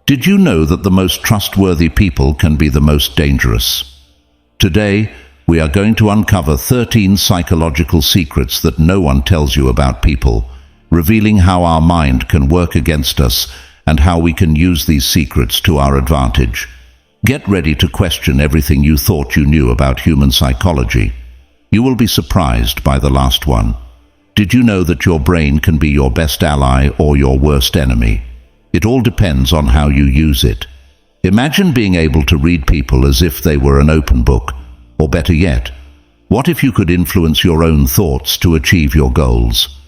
Did you know that the most trustworthy people can be the most dangerous? Today, we are going to uncover 13 psychological secrets that no one tells you about people, revealing how our mind can work against us and how we can use these secrets to our advantage. Get ready to question everything you thought you knew about human psychology. You will be surprised by the last one. Did you know that your brain can be your best ally or your worst enemy? It all depends on how you use it. Imagine being able to read people as if they were an open book. Or better yet, what if you could influence your own thoughts to achieve your goals?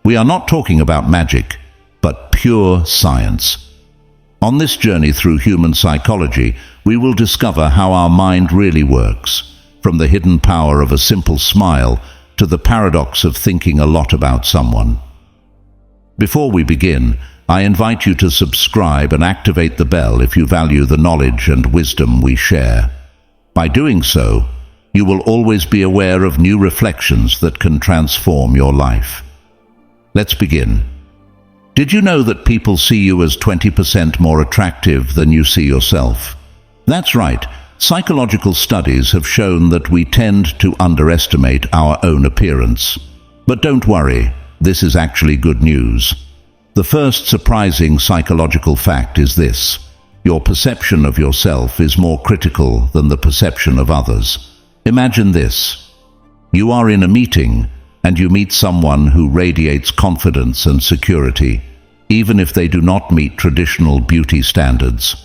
We are not talking about magic, but pure science. On this journey through human psychology, we will discover how our mind really works, from the hidden power of a simple smile to the paradox of thinking a lot about someone. Before we begin, I invite you to subscribe and activate the bell if you value the knowledge and wisdom we share. By doing so, you will always be aware of new reflections that can transform your life. Let's begin. Did you know that people see you as 20% more attractive than you see yourself? That's right. Psychological studies have shown that we tend to underestimate our own appearance. But don't worry, this is actually good news. The first surprising psychological fact is this: your perception of yourself is more critical than the perception of others. Imagine this. You are in a meeting and you meet someone who radiates confidence and security, even if they do not meet traditional beauty standards.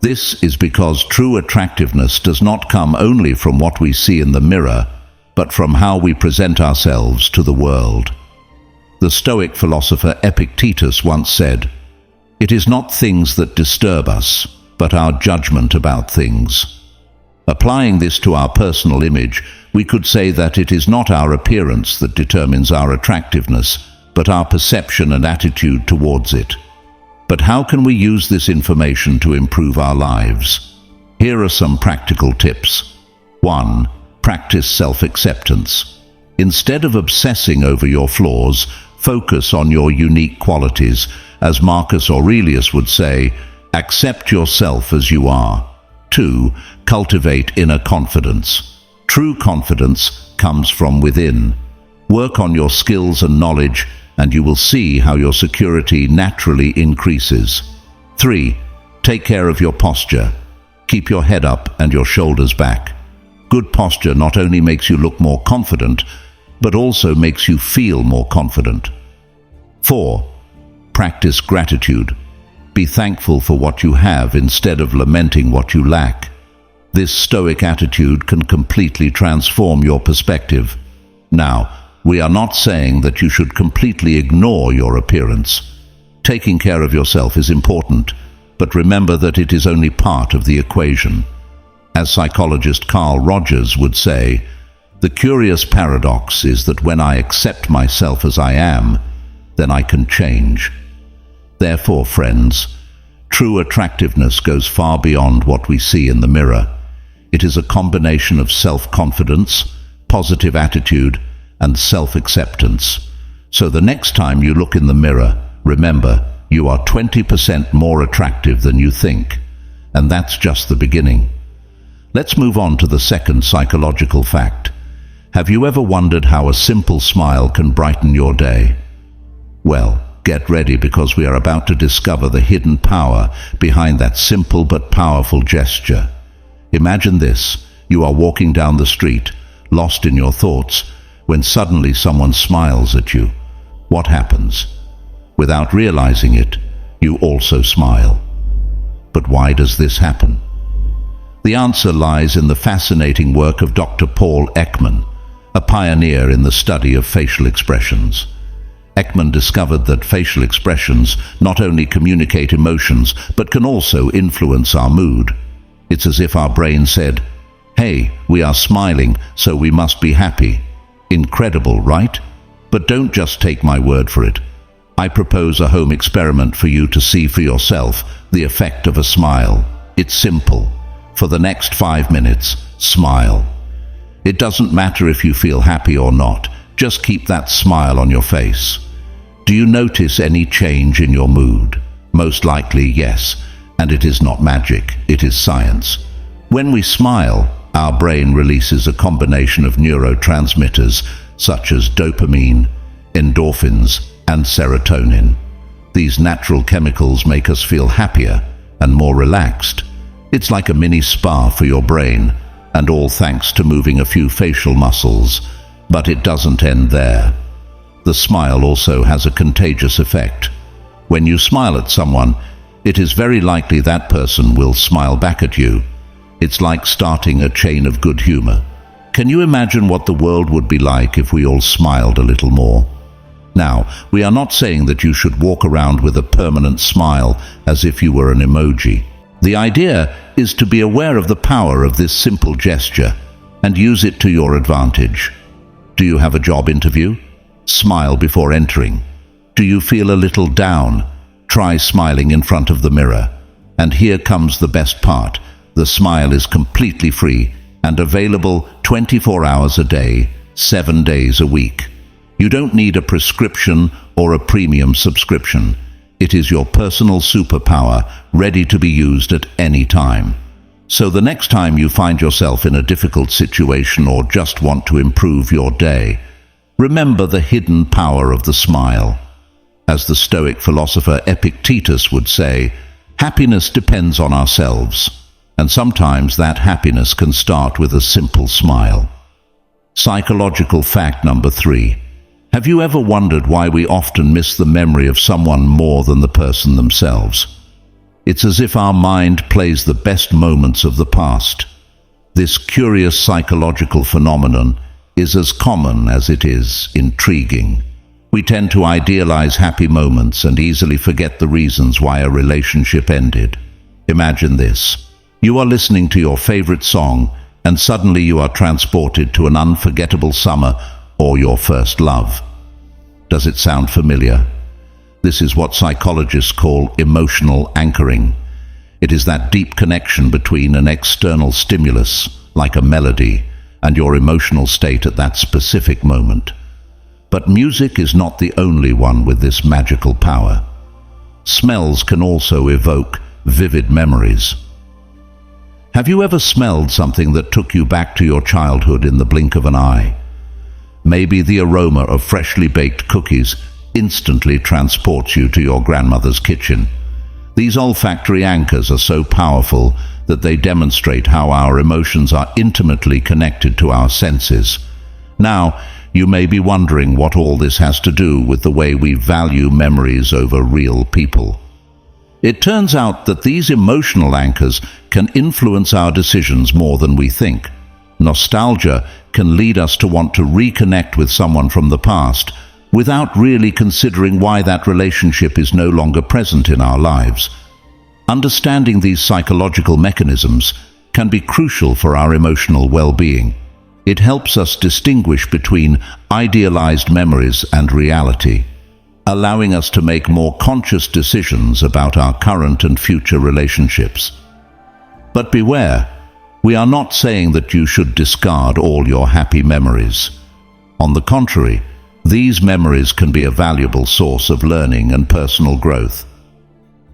This is because true attractiveness does not come only from what we see in the mirror, but from how we present ourselves to the world. The Stoic philosopher Epictetus once said, "It is not things that disturb us, but our judgment about things." Applying this to our personal image, we could say that it is not our appearance that determines our attractiveness, but our perception and attitude towards it. But how can we use this information to improve our lives? Here are some practical tips. 1. Practice self-acceptance. Instead of obsessing over your flaws, focus on your unique qualities. As Marcus Aurelius would say, accept yourself as you are. 2. Cultivate inner confidence. True confidence comes from within. Work on your skills and knowledge, and you will see how your security naturally increases. 3. Take care of your posture. Keep your head up and your shoulders back. Good posture not only makes you look more confident, but also makes you feel more confident. 4. Practice gratitude. Be thankful for what you have instead of lamenting what you lack. This Stoic attitude can completely transform your perspective. Now, we are not saying that you should completely ignore your appearance. Taking care of yourself is important, but remember that it is only part of the equation. As psychologist Carl Rogers would say, the curious paradox is that when I accept myself as I am, then I can change. Therefore, friends, true attractiveness goes far beyond what we see in the mirror. It is a combination of self-confidence, positive attitude, and self-acceptance. So the next time you look in the mirror, remember, you are 20% more attractive than you think. And that's just the beginning. Let's move on to the second psychological fact. Have you ever wondered how a simple smile can brighten your day? Well, get ready, because we are about to discover the hidden power behind that simple but powerful gesture. Imagine this. You are walking down the street, lost in your thoughts, when suddenly someone smiles at you. What happens? Without realizing it, you also smile. But why does this happen? The answer lies in the fascinating work of Dr. Paul Ekman, a pioneer in the study of facial expressions. Ekman discovered that facial expressions not only communicate emotions, but can also influence our mood. It's as if our brain said, "Hey, we are smiling, so we must be happy." Incredible, right? But don't just take my word for it. I propose a home experiment for you to see for yourself the effect of a smile. It's simple. For the next 5 minutes, smile. It doesn't matter if you feel happy or not. Just keep that smile on your face. Do you notice any change in your mood? Most likely, yes. And it is not magic, it is science. When we smile, our brain releases a combination of neurotransmitters such as dopamine, endorphins, and serotonin. These natural chemicals make us feel happier and more relaxed. It's like a mini spa for your brain, and all thanks to moving a few facial muscles. But it doesn't end there. The smile also has a contagious effect. When you smile at someone, it is very likely that person will smile back at you. It's like starting a chain of good humor. Can you imagine what the world would be like if we all smiled a little more? Now, we are not saying that you should walk around with a permanent smile as if you were an emoji. The idea is to be aware of the power of this simple gesture and use it to your advantage. Do you have a job interview? Smile before entering. Do you feel a little down? Try smiling in front of the mirror. And here comes the best part. The smile is completely free and available 24 hours a day, 7 days a week. You don't need a prescription or a premium subscription. It is your personal superpower, ready to be used at any time. So the next time you find yourself in a difficult situation or just want to improve your day, remember the hidden power of the smile. As the Stoic philosopher Epictetus would say, happiness depends on ourselves, and sometimes that happiness can start with a simple smile. Psychological fact number 3. Have you ever wondered why we often miss the memory of someone more than the person themselves? It's as if our mind plays the best moments of the past. This curious psychological phenomenon is as common as it is intriguing. We tend to idealize happy moments and easily forget the reasons why a relationship ended. Imagine this. You are listening to your favorite song, and suddenly you are transported to an unforgettable summer or your first love. Does it sound familiar? This is what psychologists call emotional anchoring. It is that deep connection between an external stimulus, like a melody, and your emotional state at that specific moment. But music is not the only one with this magical power. Smells can also evoke vivid memories. Have you ever smelled something that took you back to your childhood in the blink of an eye? Maybe the aroma of freshly baked cookies instantly transports you to your grandmother's kitchen. These olfactory anchors are so powerful that they demonstrate how our emotions are intimately connected to our senses. Now, you may be wondering what all this has to do with the way we value memories over real people. It turns out that these emotional anchors can influence our decisions more than we think. Nostalgia can lead us to want to reconnect with someone from the past without really considering why that relationship is no longer present in our lives. Understanding these psychological mechanisms can be crucial for our emotional well-being. It helps us distinguish between idealized memories and reality, allowing us to make more conscious decisions about our current and future relationships. But beware, we are not saying that you should discard all your happy memories. On the contrary, these memories can be a valuable source of learning and personal growth.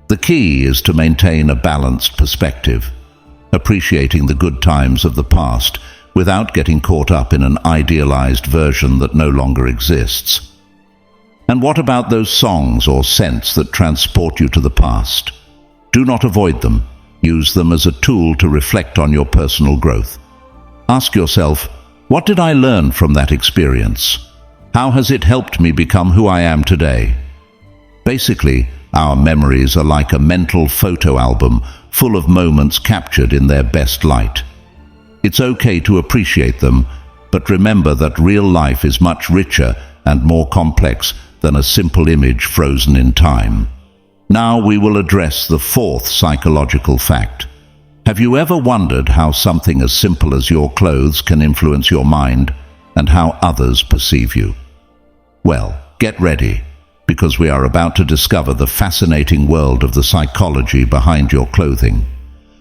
The key is to maintain a balanced perspective, appreciating the good times of the past without getting caught up in an idealized version that no longer exists. And what about those songs or scents that transport you to the past? Do not avoid them. Use them as a tool to reflect on your personal growth. Ask yourself, what did I learn from that experience? How has it helped me become who I am today? Basically, our memories are like a mental photo album full of moments captured in their best light. It's okay to appreciate them, but remember that real life is much richer and more complex than a simple image frozen in time. Now we will address the 4th psychological fact. Have you ever wondered how something as simple as your clothes can influence your mind and how others perceive you? Well, get ready, because we are about to discover the fascinating world of the psychology behind your clothing.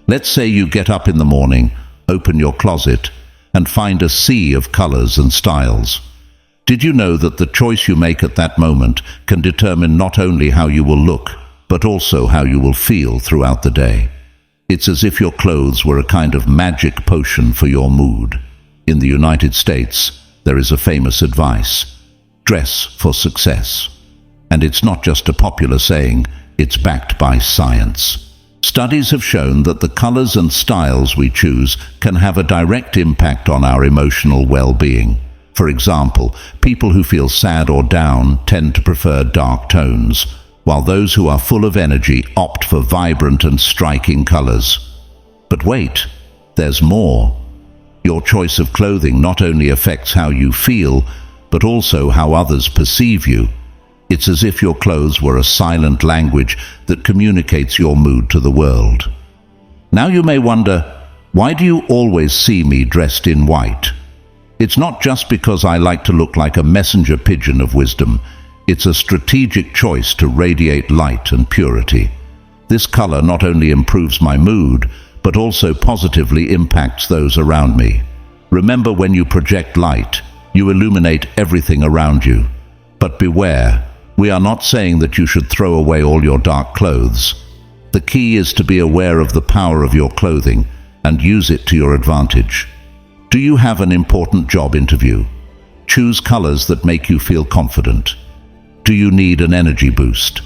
Let's say you get up in the morning, open your closet, and find a sea of colors and styles. Did you know that the choice you make at that moment can determine not only how you will look, but also how you will feel throughout the day. It's as if your clothes were a kind of magic potion for your mood. In the United States, there is a famous advice: dress for success. And it's not just a popular saying, it's backed by science. Studies have shown that the colors and styles we choose can have a direct impact on our emotional well-being. For example, people who feel sad or down tend to prefer dark tones, while those who are full of energy opt for vibrant and striking colors. But wait, there's more. Your choice of clothing not only affects how you feel, but also how others perceive you. It's as if your clothes were a silent language that communicates your mood to the world. Now you may wonder, why do you always see me dressed in white? It's not just because I like to look like a messenger pigeon of wisdom. It's a strategic choice to radiate light and purity. This color not only improves my mood, but also positively impacts those around me. Remember, when you project light, you illuminate everything around you. But beware, we are not saying that you should throw away all your dark clothes. The key is to be aware of the power of your clothing and use it to your advantage. Do you have an important job interview? Choose colors that make you feel confident. Do you need an energy boost?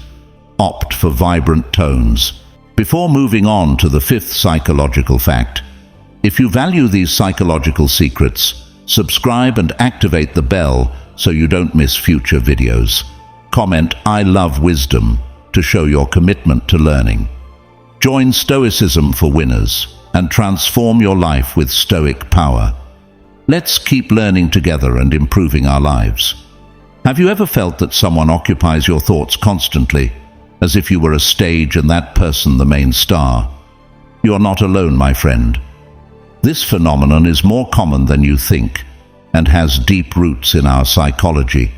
Opt for vibrant tones. Before moving on to the fifth psychological fact, if you value these psychological secrets, subscribe and activate the bell so you don't miss future videos. Comment "I love wisdom" to show your commitment to learning. Join Stoicism for winners and transform your life with Stoic power. Let's keep learning together and improving our lives. Have you ever felt that someone occupies your thoughts constantly, as if you were a stage and that person the main star? You're not alone, my friend. This phenomenon is more common than you think and has deep roots in our psychology.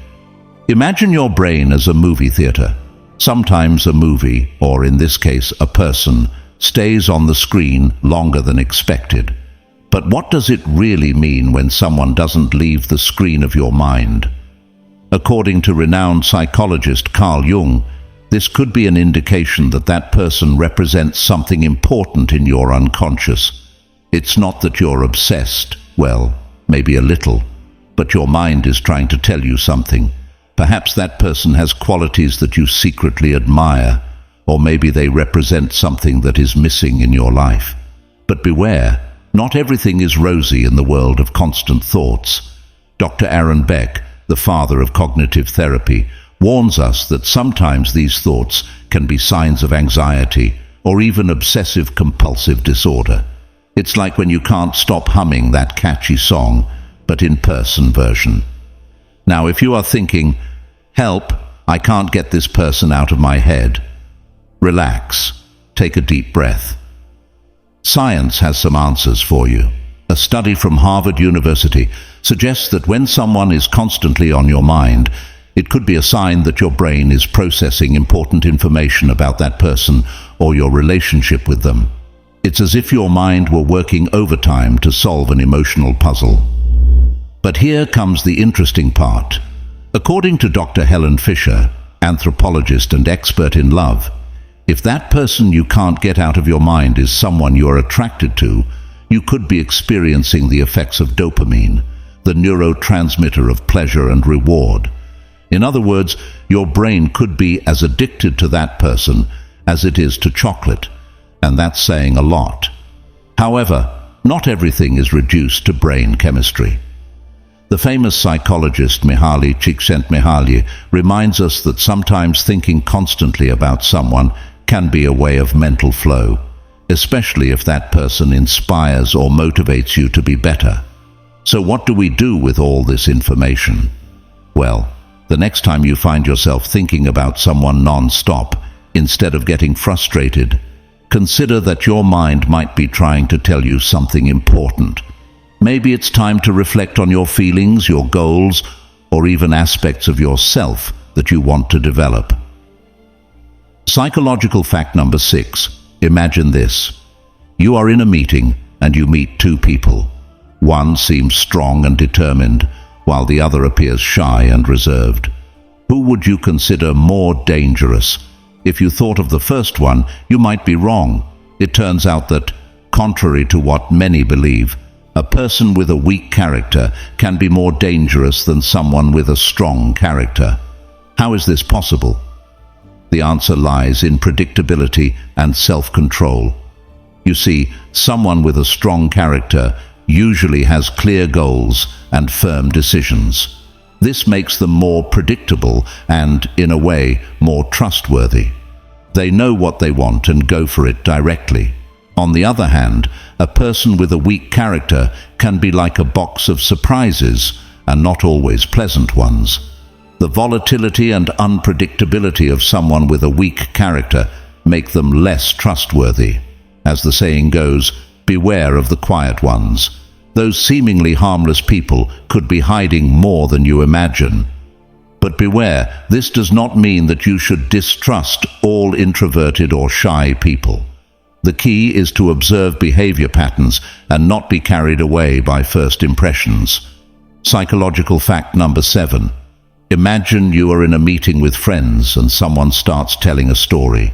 Imagine your brain as a movie theater. Sometimes a movie, or in this case a person, stays on the screen longer than expected. But what does it really mean when someone doesn't leave the screen of your mind? According to renowned psychologist Carl Jung, this could be an indication that that person represents something important in your unconscious. It's not that you're obsessed, well, maybe a little, but your mind is trying to tell you something. Perhaps that person has qualities that you secretly admire, or maybe they represent something that is missing in your life. But beware, not everything is rosy in the world of constant thoughts. Dr. Aaron Beck, the father of cognitive therapy, warns us that sometimes these thoughts can be signs of anxiety or even obsessive-compulsive disorder. It's like when you can't stop humming that catchy song, but in person version. Now, if you are thinking, "Help, I can't get this person out of my head," relax, take a deep breath. Science has some answers for you. A study from Harvard University suggests that when someone is constantly on your mind, it could be a sign that your brain is processing important information about that person or your relationship with them. It's as if your mind were working overtime to solve an emotional puzzle. But here comes the interesting part. According to Dr. Helen Fisher, anthropologist and expert in love, if that person you can't get out of your mind is someone you are attracted to, you could be experiencing the effects of dopamine, the neurotransmitter of pleasure and reward. In other words, your brain could be as addicted to that person as it is to chocolate, and that's saying a lot. However, not everything is reduced to brain chemistry. The famous psychologist Mihaly Csikszentmihalyi reminds us that sometimes thinking constantly about someone can be a way of mental flow, especially if that person inspires or motivates you to be better. So what do we do with all this information? Well, the next time you find yourself thinking about someone non-stop, instead of getting frustrated, consider that your mind might be trying to tell you something important. Maybe it's time to reflect on your feelings, your goals, or even aspects of yourself that you want to develop. Psychological fact number 6. Imagine this. You are in a meeting and you meet two people. One seems strong and determined, while the other appears shy and reserved. Who would you consider more dangerous? If you thought of the first one, you might be wrong. It turns out that, contrary to what many believe, a person with a weak character can be more dangerous than someone with a strong character. How is this possible? The answer lies in predictability and self-control. You see, someone with a strong character usually has clear goals and firm decisions. This makes them more predictable and, in a way, more trustworthy. They know what they want and go for it directly. On the other hand, a person with a weak character can be like a box of surprises, and not always pleasant ones. The volatility and unpredictability of someone with a weak character make them less trustworthy. As the saying goes, beware of the quiet ones. Those seemingly harmless people could be hiding more than you imagine. But beware, this does not mean that you should distrust all introverted or shy people. The key is to observe behavior patterns and not be carried away by first impressions. Psychological fact number 7. Imagine you are in a meeting with friends and someone starts telling a story.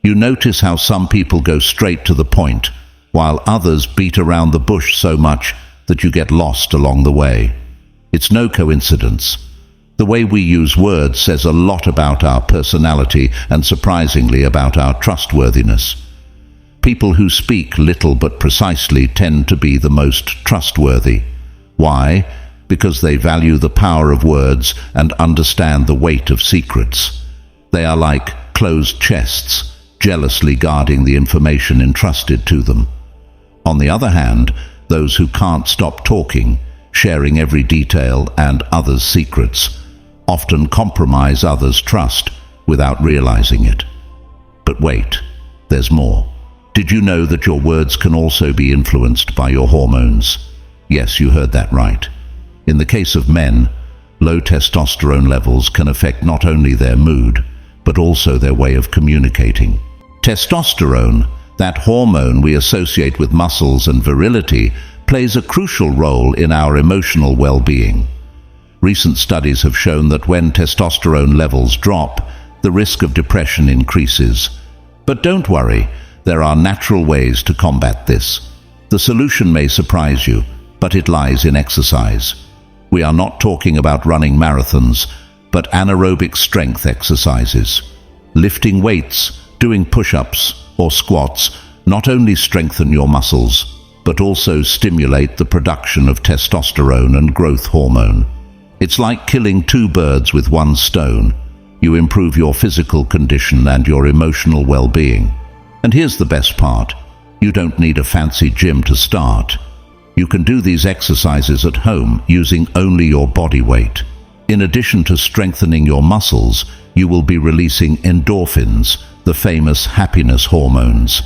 You notice how some people go straight to the point, while others beat around the bush so much that you get lost along the way. It's no coincidence. The way we use words says a lot about our personality and, surprisingly, about our trustworthiness. People who speak little but precisely tend to be the most trustworthy. Why? Because they value the power of words and understand the weight of secrets. They are like closed chests, jealously guarding the information entrusted to them. On the other hand, those who can't stop talking, sharing every detail and others' secrets, often compromise others' trust without realizing it. But wait, there's more. Did you know that your words can also be influenced by your hormones? Yes, you heard that right. In the case of men, low testosterone levels can affect not only their mood, but also their way of communicating. Testosterone, that hormone we associate with muscles and virility, plays a crucial role in our emotional well-being. Recent studies have shown that when testosterone levels drop, the risk of depression increases. But don't worry, there are natural ways to combat this. The solution may surprise you, but it lies in exercise. We are not talking about running marathons, but anaerobic strength exercises. Lifting weights, doing push-ups, or squats not only strengthen your muscles, but also stimulate the production of testosterone and growth hormone. It's like killing two birds with one stone. You improve your physical condition and your emotional well-being. And here's the best part. You don't need a fancy gym to start. You can do these exercises at home using only your body weight. In addition to strengthening your muscles, you will be releasing endorphins, the famous happiness hormones.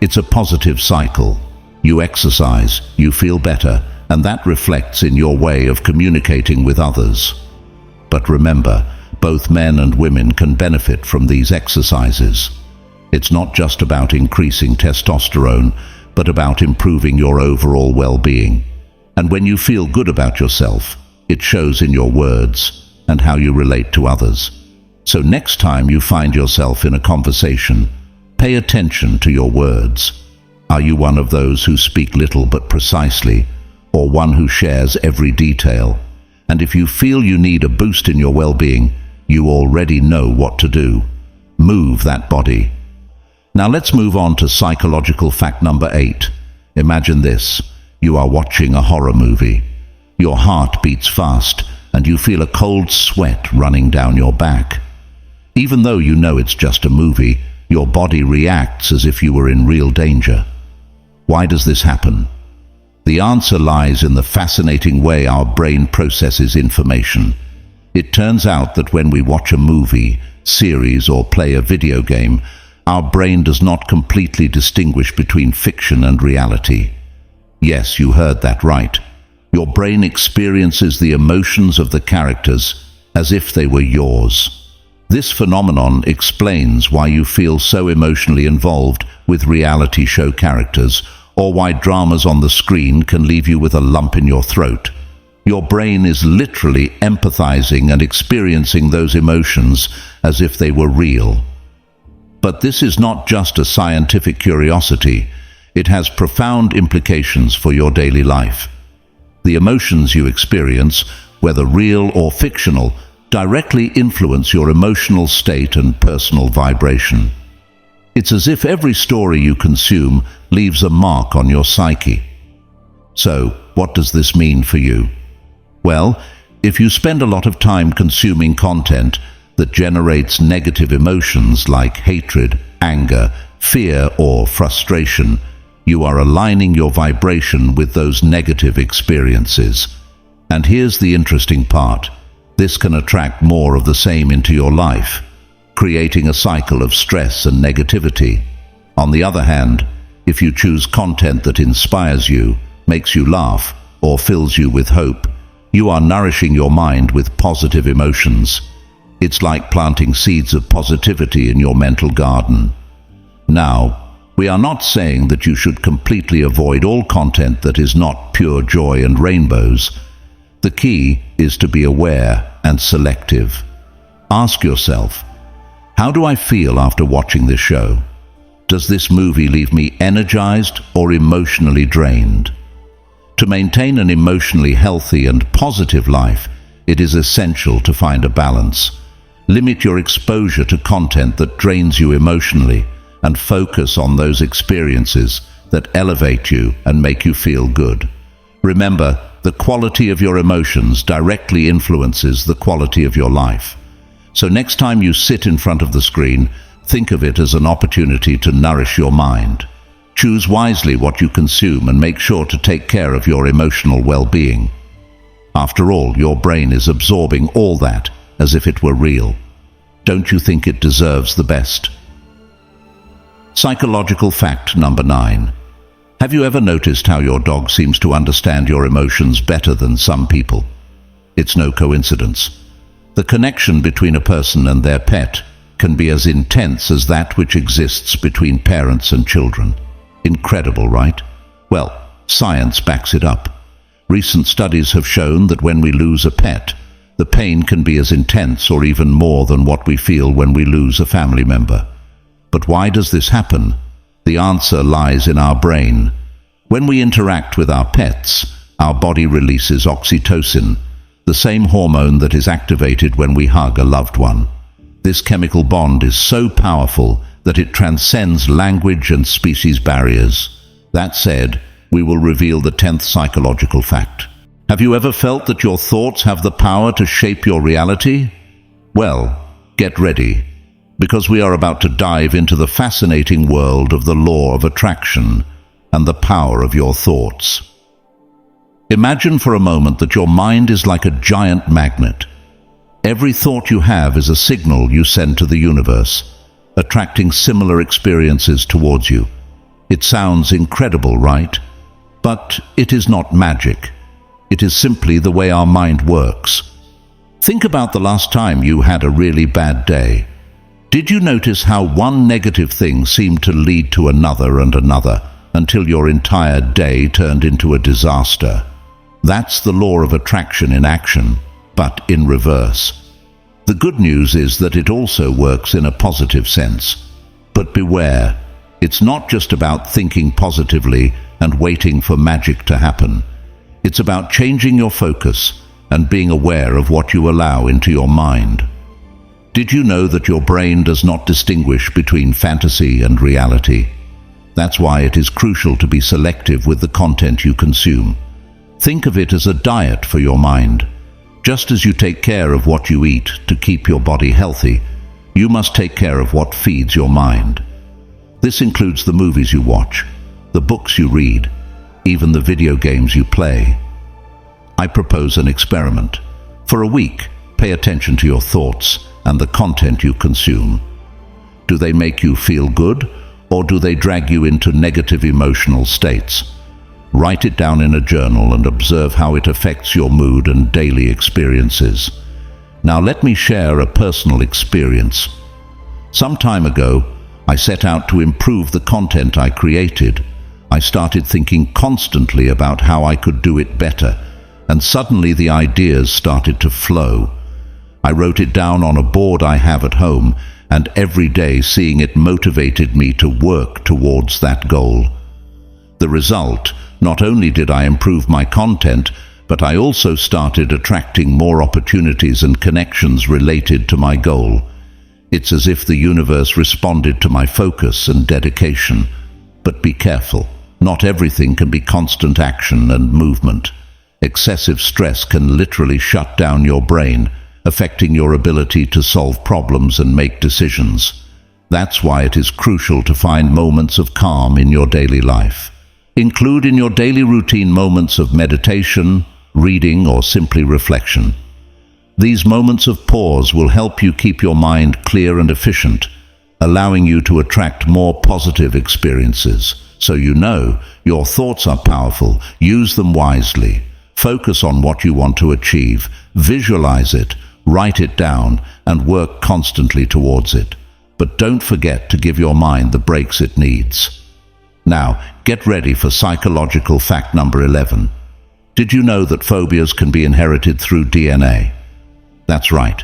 It's a positive cycle. You exercise, you feel better, and that reflects in your way of communicating with others. But remember, both men and women can benefit from these exercises. It's not just about increasing testosterone, but about improving your overall well-being. And when you feel good about yourself, it shows in your words and how you relate to others. So next time you find yourself in a conversation, pay attention to your words. Are you one of those who speak little but precisely, or one who shares every detail? And if you feel you need a boost in your well-being, you already know what to do. Move that body. Now let's move on to psychological fact number 8. Imagine this. You are watching a horror movie. Your heart beats fast, and you feel a cold sweat running down your back. Even though you know it's just a movie, your body reacts as if you were in real danger. Why does this happen? The answer lies in the fascinating way our brain processes information. It turns out that when we watch a movie, series, or play a video game, our brain does not completely distinguish between fiction and reality. Yes, you heard that right. Your brain experiences the emotions of the characters as if they were yours. This phenomenon explains why you feel so emotionally involved with reality show characters, or why dramas on the screen can leave you with a lump in your throat. Your brain is literally empathizing and experiencing those emotions as if they were real. But this is not just a scientific curiosity. It has profound implications for your daily life. The emotions you experience, whether real or fictional, directly influence your emotional state and personal vibration. It's as if every story you consume leaves a mark on your psyche. So, what does this mean for you? Well, if you spend a lot of time consuming content that generates negative emotions like hatred, anger, fear, or frustration, you are aligning your vibration with those negative experiences. And here's the interesting part. This can attract more of the same into your life, creating a cycle of stress and negativity. On the other hand, if you choose content that inspires you, makes you laugh, or fills you with hope, you are nourishing your mind with positive emotions. It's like planting seeds of positivity in your mental garden. Now, we are not saying that you should completely avoid all content that is not pure joy and rainbows. The key is to be aware and selective. Ask yourself, how do I feel after watching this show? Does this movie leave me energized or emotionally drained? To maintain an emotionally healthy and positive life, it is essential to find a balance. Limit your exposure to content that drains you emotionally and focus on those experiences that elevate you and make you feel good. Remember, the quality of your emotions directly influences the quality of your life. So next time you sit in front of the screen, think of it as an opportunity to nourish your mind. Choose wisely what you consume and make sure to take care of your emotional well-being. After all, your brain is absorbing all that as if it were real. Don't you think it deserves the best? Psychological fact number 9. Have you ever noticed how your dog seems to understand your emotions better than some people? It's no coincidence. The connection between a person and their pet can be as intense as that which exists between parents and children. Incredible, right? Well, science backs it up. Recent studies have shown that when we lose a pet, the pain can be as intense or even more than what we feel when we lose a family member. But why does this happen? The answer lies in our brain. When we interact with our pets, our body releases oxytocin, the same hormone that is activated when we hug a loved one. This chemical bond is so powerful that it transcends language and species barriers. That said, we will reveal the 10th psychological fact. Have you ever felt that your thoughts have the power to shape your reality? Well, get ready, because we are about to dive into the fascinating world of the law of attraction and the power of your thoughts. Imagine for a moment that your mind is like a giant magnet. Every thought you have is a signal you send to the universe, attracting similar experiences towards you. It sounds incredible, right? But it is not magic. It is simply the way our mind works. Think about the last time you had a really bad day. Did you notice how one negative thing seemed to lead to another and another until your entire day turned into a disaster? That's the law of attraction in action, but in reverse. The good news is that it also works in a positive sense. But beware, it's not just about thinking positively and waiting for magic to happen. It's about changing your focus and being aware of what you allow into your mind. Did you know that your brain does not distinguish between fantasy and reality? That's why it is crucial to be selective with the content you consume. Think of it as a diet for your mind. Just as you take care of what you eat to keep your body healthy, you must take care of what feeds your mind. This includes the movies you watch, the books you read, even the video games you play. I propose an experiment. For a week, pay attention to your thoughts and the content you consume. Do they make you feel good, or do they drag you into negative emotional states? Write it down in a journal and observe how it affects your mood and daily experiences. Now let me share a personal experience. Some time ago, I set out to improve the content I created. I started thinking constantly about how I could do it better, and suddenly the ideas started to flow. I wrote it down on a board I have at home, and every day seeing it motivated me to work towards that goal. The result, not only did I improve my content, but I also started attracting more opportunities and connections related to my goal. It's as if the universe responded to my focus and dedication. But be careful. Not everything can be constant action and movement. Excessive stress can literally shut down your brain, affecting your ability to solve problems and make decisions. That's why it is crucial to find moments of calm in your daily life. Include in your daily routine moments of meditation, reading, or simply reflection. These moments of pause will help you keep your mind clear and efficient, allowing you to attract more positive experiences. So you know, your thoughts are powerful. Use them wisely. Focus on what you want to achieve. Visualize it, write it down, and work constantly towards it. But don't forget to give your mind the breaks it needs. Now, get ready for psychological fact number 11. Did you know that phobias can be inherited through DNA? That's right.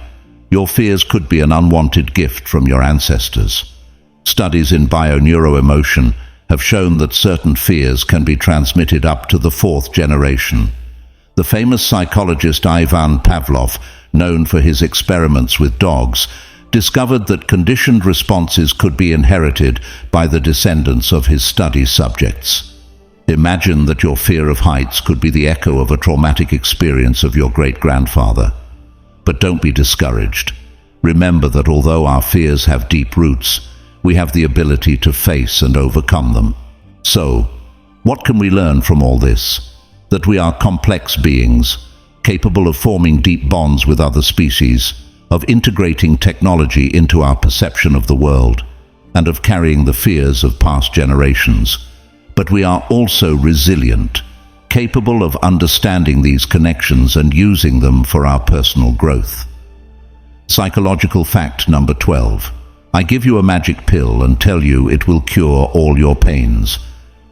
Your fears could be an unwanted gift from your ancestors. Studies in bio-neuroemotion have shown that certain fears can be transmitted up to the 4th generation. The famous psychologist Ivan Pavlov, known for his experiments with dogs, discovered that conditioned responses could be inherited by the descendants of his study subjects. Imagine that your fear of heights could be the echo of a traumatic experience of your great-grandfather. But don't be discouraged. Remember that although our fears have deep roots, we have the ability to face and overcome them. So, what can we learn from all this? That we are complex beings, capable of forming deep bonds with other species, of integrating technology into our perception of the world, and of carrying the fears of past generations. But we are also resilient, capable of understanding these connections and using them for our personal growth. Psychological fact number 12. I give you a magic pill and tell you it will cure all your pains.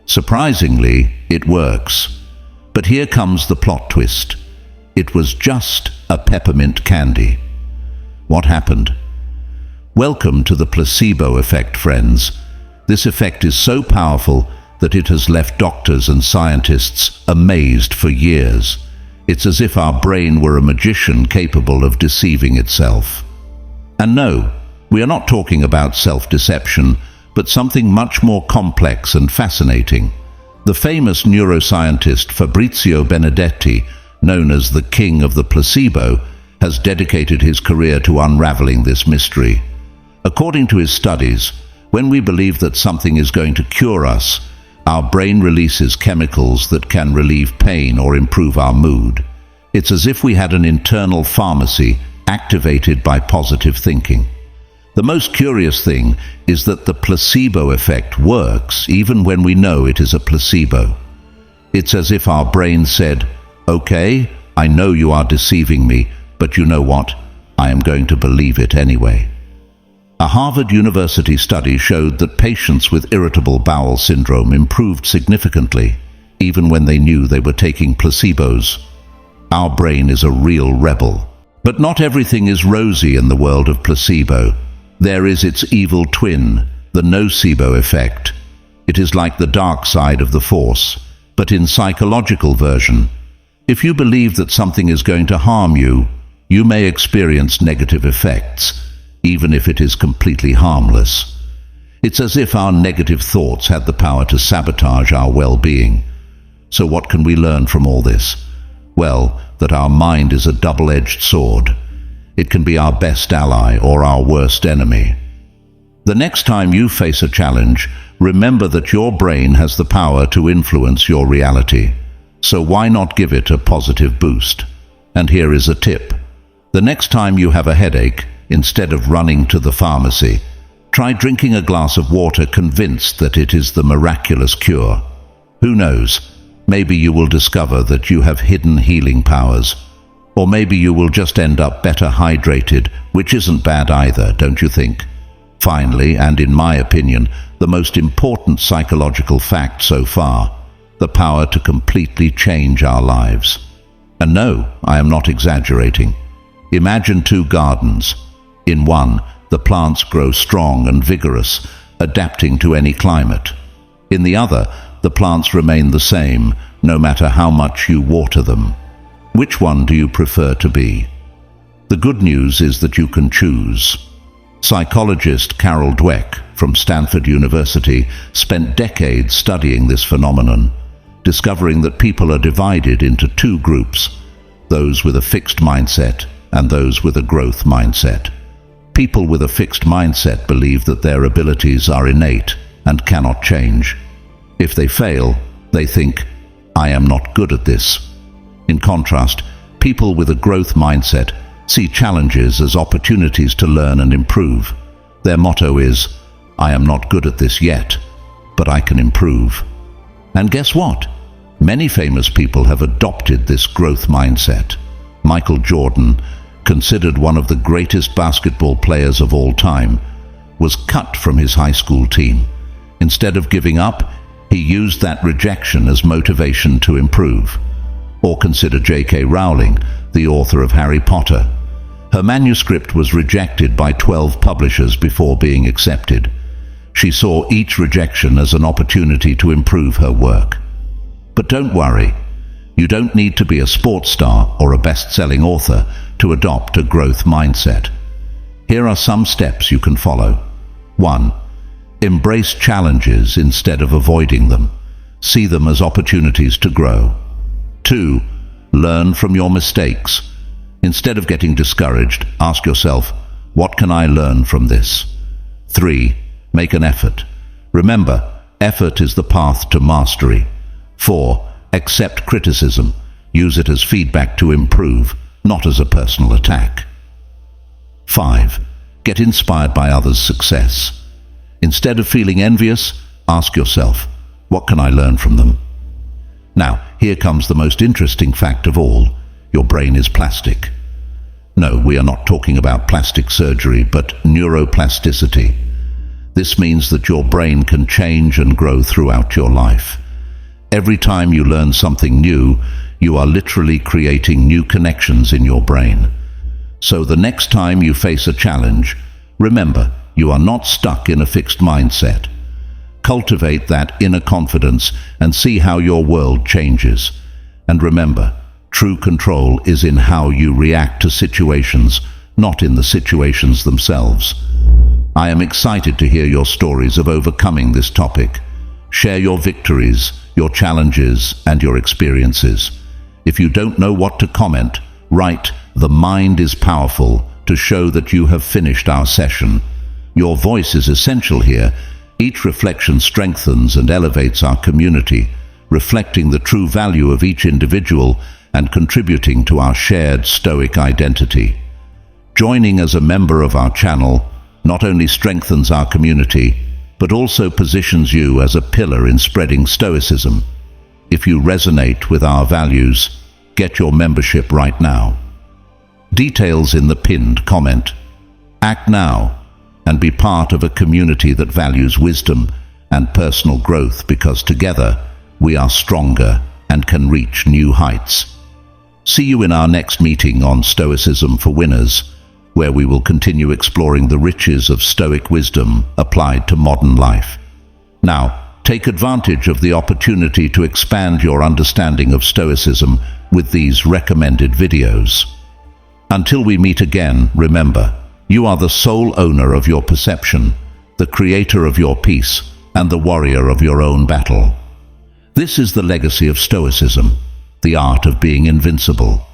Surprisingly, it works. But here comes the plot twist. It was just a peppermint candy. What happened? Welcome to the placebo effect, friends. This effect is so powerful that it has left doctors and scientists amazed for years. It's as if our brain were a magician capable of deceiving itself. And no, we are not talking about self-deception, but something much more complex and fascinating. The famous neuroscientist Fabrizio Benedetti, known as the king of the placebo, has dedicated his career to unraveling this mystery. According to his studies, when we believe that something is going to cure us, our brain releases chemicals that can relieve pain or improve our mood. It's as if we had an internal pharmacy activated by positive thinking. The most curious thing is that the placebo effect works even when we know it is a placebo. It's as if our brain said, "Okay, I know you are deceiving me, but you know what? I am going to believe it anyway." A Harvard University study showed that patients with irritable bowel syndrome improved significantly, even when they knew they were taking placebos. Our brain is a real rebel. But not everything is rosy in the world of placebo. There is its evil twin, the nocebo effect. It is like the dark side of the force, but in psychological version. If you believe that something is going to harm you, you may experience negative effects, even if it is completely harmless. It's as if our negative thoughts had the power to sabotage our well-being. So what can we learn from all this? Well, that our mind is a double-edged sword. It can be our best ally or our worst enemy. The next time you face a challenge, remember that your brain has the power to influence your reality. So why not give it a positive boost? And here is a tip. The next time you have a headache, instead of running to the pharmacy, try drinking a glass of water convinced that it is the miraculous cure. Who knows? Maybe you will discover that you have hidden healing powers. Or maybe you will just end up better hydrated, which isn't bad either, don't you think? Finally, and in my opinion, the most important psychological fact so far, the power to completely change our lives. And no, I am not exaggerating. Imagine two gardens. In one, the plants grow strong and vigorous, adapting to any climate. In the other, the plants remain the same, no matter how much you water them. Which one do you prefer to be? The good news is that you can choose. Psychologist Carol Dweck from Stanford University spent decades studying this phenomenon, discovering that people are divided into two groups, those with a fixed mindset and those with a growth mindset. People with a fixed mindset believe that their abilities are innate and cannot change. If they fail, they think, "I am not good at this." In contrast, people with a growth mindset see challenges as opportunities to learn and improve. Their motto is, "I am not good at this yet, but I can improve." And guess what? Many famous people have adopted this growth mindset. Michael Jordan, considered one of the greatest basketball players of all time, was cut from his high school team. Instead of giving up, he used that rejection as motivation to improve. Or consider J.K. Rowling, the author of Harry Potter. Her manuscript was rejected by 12 publishers before being accepted. She saw each rejection as an opportunity to improve her work. But don't worry, you don't need to be a sports star or a best-selling author to adopt a growth mindset. Here are some steps you can follow. 1. Embrace challenges instead of avoiding them. See them as opportunities to grow. 2. Learn from your mistakes. Instead of getting discouraged, ask yourself, what can I learn from this? 3. Make an effort. Remember, effort is the path to mastery. 4. Accept criticism. Use it as feedback to improve, not as a personal attack. 5. Get inspired by others' success. Instead of feeling envious, ask yourself, what can I learn from them? Now, here comes the most interesting fact of all. Your brain is plastic. No, we are not talking about plastic surgery, but neuroplasticity. This means that your brain can change and grow throughout your life. Every time you learn something new, you are literally creating new connections in your brain. So the next time you face a challenge, remember, you are not stuck in a fixed mindset. Cultivate that inner confidence and see how your world changes. And remember, true control is in how you react to situations, not in the situations themselves. I am excited to hear your stories of overcoming this topic. Share your victories, your challenges, and your experiences. If you don't know what to comment, write, "The mind is powerful," to show that you have finished our session. Your voice is essential here. Each reflection strengthens and elevates our community, reflecting the true value of each individual and contributing to our shared Stoic identity. Joining as a member of our channel not only strengthens our community, but also positions you as a pillar in spreading Stoicism. If you resonate with our values, get your membership right now. Details in the pinned comment. Act now and be part of a community that values wisdom and personal growth, because together we are stronger and can reach new heights. See you in our next meeting on Stoicism for Winners, where we will continue exploring the riches of Stoic wisdom applied to modern life. Now, take advantage of the opportunity to expand your understanding of Stoicism with these recommended videos. Until we meet again, remember, you are the sole owner of your perception, the creator of your peace, and the warrior of your own battle. This is the legacy of Stoicism, the art of being invincible.